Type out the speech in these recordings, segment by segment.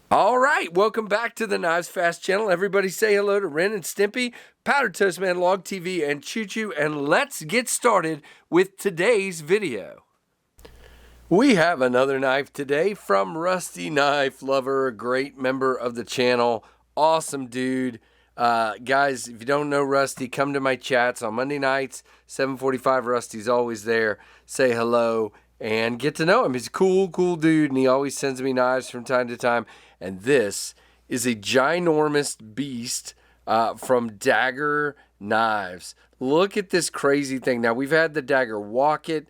All right, welcome back to the KnivesFAST channel. Everybody say hello to Ren and Stimpy, Powdered Toast Man, Log TV, and Choo Choo, and let's get started with today's video. We have another knife today from Rusty Knife Lover, a great member of the channel, awesome dude. Guys, if you don't know Rusty, come to my chats on Monday nights, 7:45. Rusty's always there. Say hello and get to know him. He's a cool dude, and he always sends me knives from time to time. And this is a ginormous beast from Daggerr Knives. Look at this crazy thing. Now, we've had the Daggerr Walk-It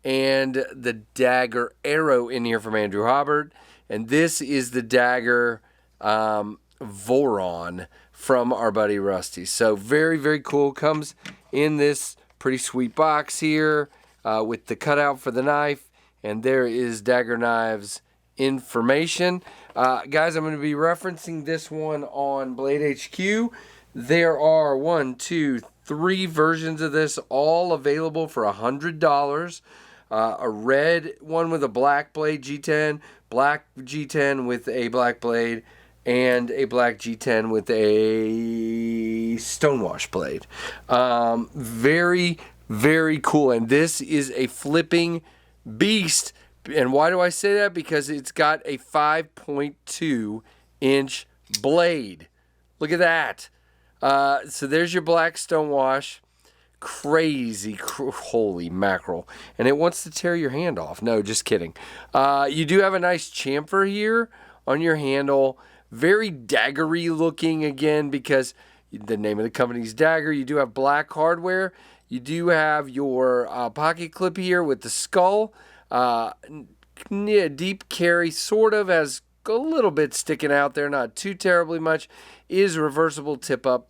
and the Daggerr Arrow in here from Andrew Hobbert. And this is the Daggerr Voron from our buddy Rusty. So very cool. Comes in this pretty sweet box here with the cutout for the knife. And there is Daggerr Knives information. Guys, I'm going to be referencing this one on Blade HQ. There are 1, 2, 3 versions of this, all available for $100. A red one with a black blade G10, black G10 with a black blade, and a black G10 with a stonewash blade. Very cool. And this is a flipping beast. And why do I say that? Because it's got a 5.2 inch blade. Look at that. So there's your black stonewash. Crazy, holy mackerel. And it wants to tear your hand off. No, just kidding. You do have a nice chamfer here on your handle. Very daggery looking again because the name of the company's Daggerr. You do have black hardware. You do have your pocket clip here with the skull. Deep carry, sort of, has a little bit sticking out there, not too terribly much. Is reversible tip up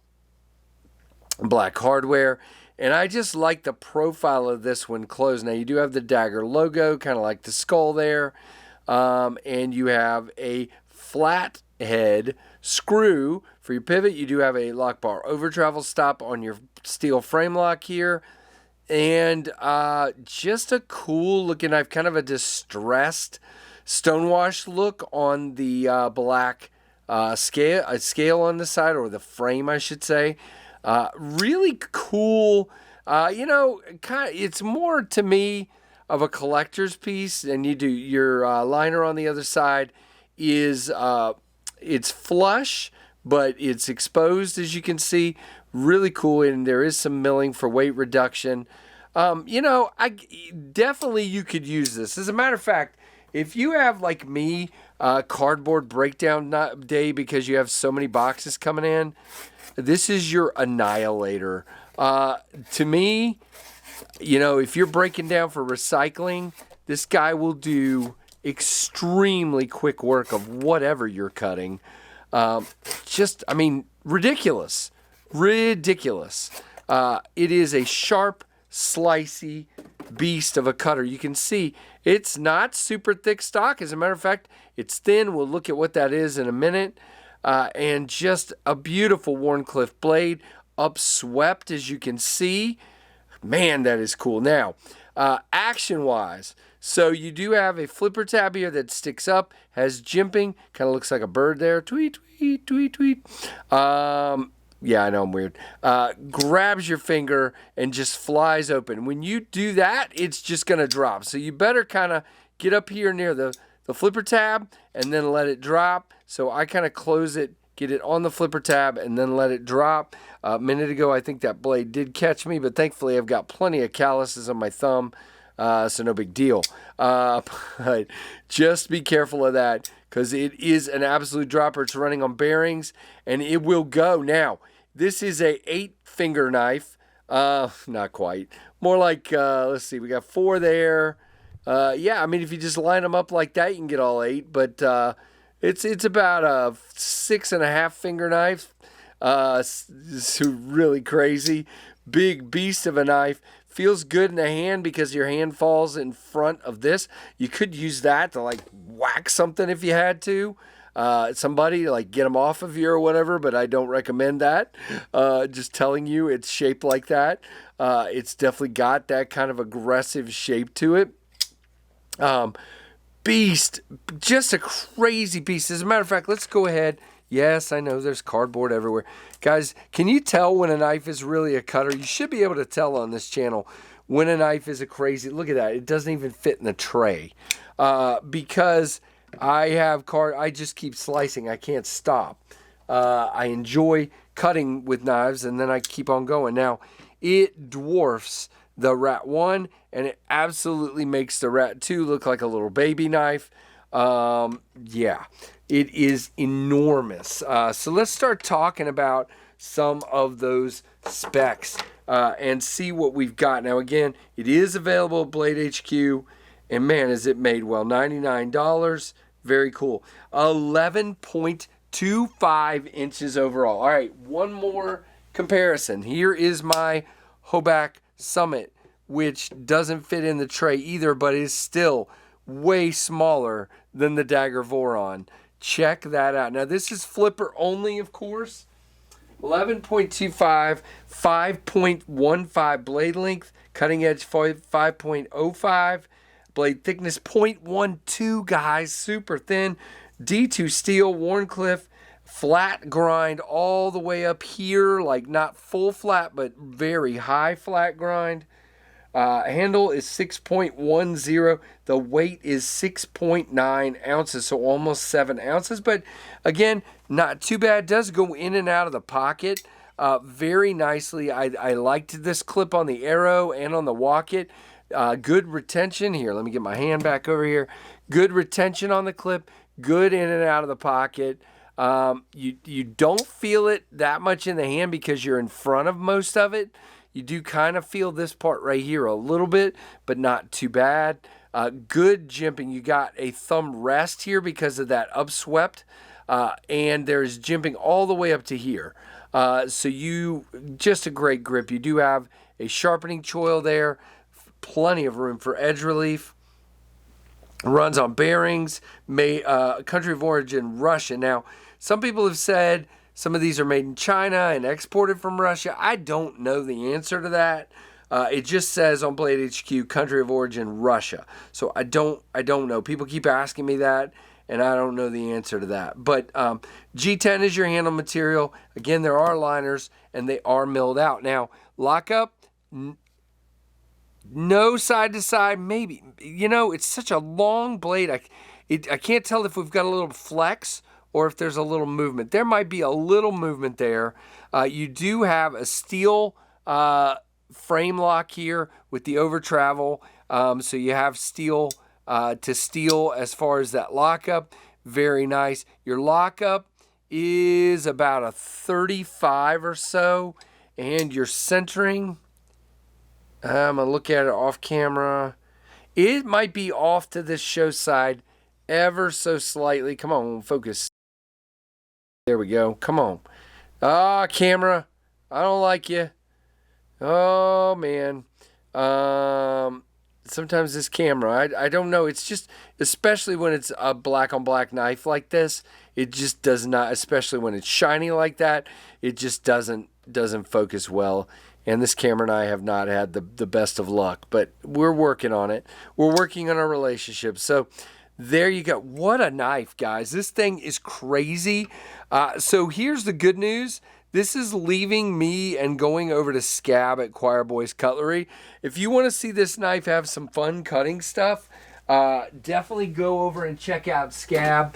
black hardware. And I just like the profile of this one closed. Now, you do have the Daggerr logo, kind of like the skull there. And you have a flat head screw for your pivot. You do have a lock bar over travel stop on your steel frame lock here. And just a cool looking knife, kind of a distressed stonewash look on the black scale on the side, or the frame, I should say. Really cool. It's more to me of a collector's piece. And you do your liner on the other side is it's flush, but it's exposed, as you can see. Really cool, and there is some milling for weight reduction. Definitely you could use this. As a matter of fact, if you have, like me, cardboard breakdown day because you have so many boxes coming in, this is your annihilator. To me, if you're breaking down for recycling, this guy will do extremely quick work of whatever you're cutting. Ridiculous. It is a sharp, slicey beast of a cutter. You can see it's not super thick stock. As a matter of fact, it's thin. We'll look at what that is in a minute. And just a beautiful Wharncliffe blade, upswept, as you can see. Man, that is cool. Now, action-wise, so you do have a flipper tab here that sticks up, has jimping, kind of looks like a bird there. Tweet. Yeah, I know I'm weird. Grabs your finger and just flies open. When you do that, it's just going to drop. So you better kind of get up here near the flipper tab and then let it drop. So I kind of close it, get it on the flipper tab, and then let it drop. A minute ago, I think that blade did catch me, but thankfully I've got plenty of calluses on my thumb, so no big deal. But just be careful of that because it is an absolute dropper. It's running on bearings, and it will go. Now, this is a 8-finger knife. Not quite. More like, let's see, we got 4 there. If you just line them up like that, you can get all 8. But it's about a 6.5-finger knife. It's really crazy. Big beast of a knife. Feels good in the hand because your hand falls in front of this. You could use that to like whack something if you had to. Somebody, like get them off of you or whatever, but I don't recommend that. Just telling you, it's shaped like that. It's definitely got that kind of aggressive shape to it. beast, just a crazy beast. As a matter of fact, let's go ahead. Yes, I know there's cardboard everywhere. Guys, can you tell when a knife is really a cutter? You should be able to tell on this channel when a knife is a crazy. Look at that. It doesn't even fit in the tray. Because I just keep slicing. I can't stop. I enjoy cutting with knives, and then I keep on going. Now, it dwarfs the Rat 1, and it absolutely makes the Rat 2 look like a little baby knife. Yeah, it is enormous. So let's start talking about some of those specs and see what we've got. Now, again, it is available at Blade HQ, and man, is it made well. $99. Very cool. 11.25 inches overall. All right, one more comparison. Here is my Hoback Summit, which doesn't fit in the tray either, but is still way smaller than the Daggerr Voron. Check that out. Now, this is flipper only, of course. 11.25, 5.15 blade length, cutting edge 5.05, blade thickness 0.12, guys, super thin. D2 steel, Wharncliffe, flat grind all the way up here, like not full flat, but very high flat grind. Handle is 6.10. The weight is 6.9 ounces, so almost 7 ounces. But again, not too bad. Does go in and out of the pocket very nicely. I liked this clip on the arrow and on the Walk-It. Good retention here. Let me get my hand back over here. Good retention on the clip. Good in and out of the pocket. You don't feel it that much in the hand because you're in front of most of it. You do kind of feel this part right here a little bit, but not too bad. Good jimping. You got a thumb rest here because of that upswept, and there's jimping all the way up to here. So just a great grip. You do have a sharpening choil there, plenty of room for edge relief. Runs on bearings, country of origin Russia. Now, some people have said some of these are made in China and exported from Russia. I don't know the answer to that. It just says on Blade HQ, country of origin Russia. So I don't know. People keep asking me that, and I don't know the answer to that. But G10 is your handle material. Again, there are liners, and they are milled out. Now, lockup, no side to side, maybe. You know, it's such a long blade. I can't tell if we've got a little flex or if there's a little movement. There might be a little movement there. You do have a steel frame lock here with the over travel. So you have steel to steel as far as that lockup. Very nice. Your lockup is about a 35 or so. And your centering, I'm going to look at it off camera. It might be off to this show side ever so slightly. Come on, focus. There we go. Come on. Ah, camera. I don't like you. Oh, man. Sometimes this camera, I don't know. It's just, especially when it's a black on black knife like this, it just does not, especially when it's shiny like that, it just doesn't focus well. And this camera and I have not had the best of luck, but we're working on it. We're working on our relationship. So there you go. What a knife, guys. This thing is crazy. So here's the good news. This is leaving me and going over to Scab at Choir Boys Cutlery. If you want to see this knife have some fun cutting stuff, definitely go over and check out Scab.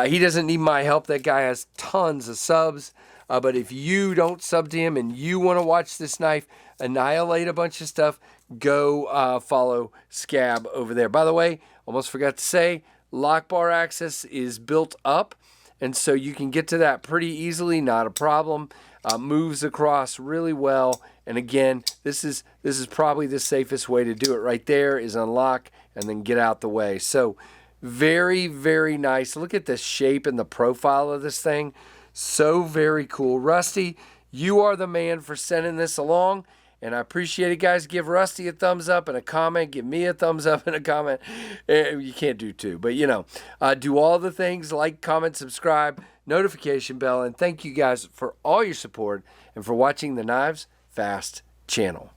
He doesn't need my help. That guy has tons of subs. But if you don't sub to him and you want to watch this knife annihilate a bunch of stuff, go follow Scab over there. By the way, almost forgot to say, lock bar access is built up, and so you can get to that pretty easily, not a problem. Moves across really well, and again, this is probably the safest way to do it. Right there is unlock and then get out the way. So very, very nice. Look at the shape and the profile of this thing. So very cool. Rusty, you are the man for sending this along, and I appreciate it, guys. Give Rusty a thumbs up and a comment. Give me a thumbs up and a comment. You can't do two, but you know, do all the things, like, comment, subscribe, notification bell, and thank you guys for all your support and for watching the Knives Fast channel.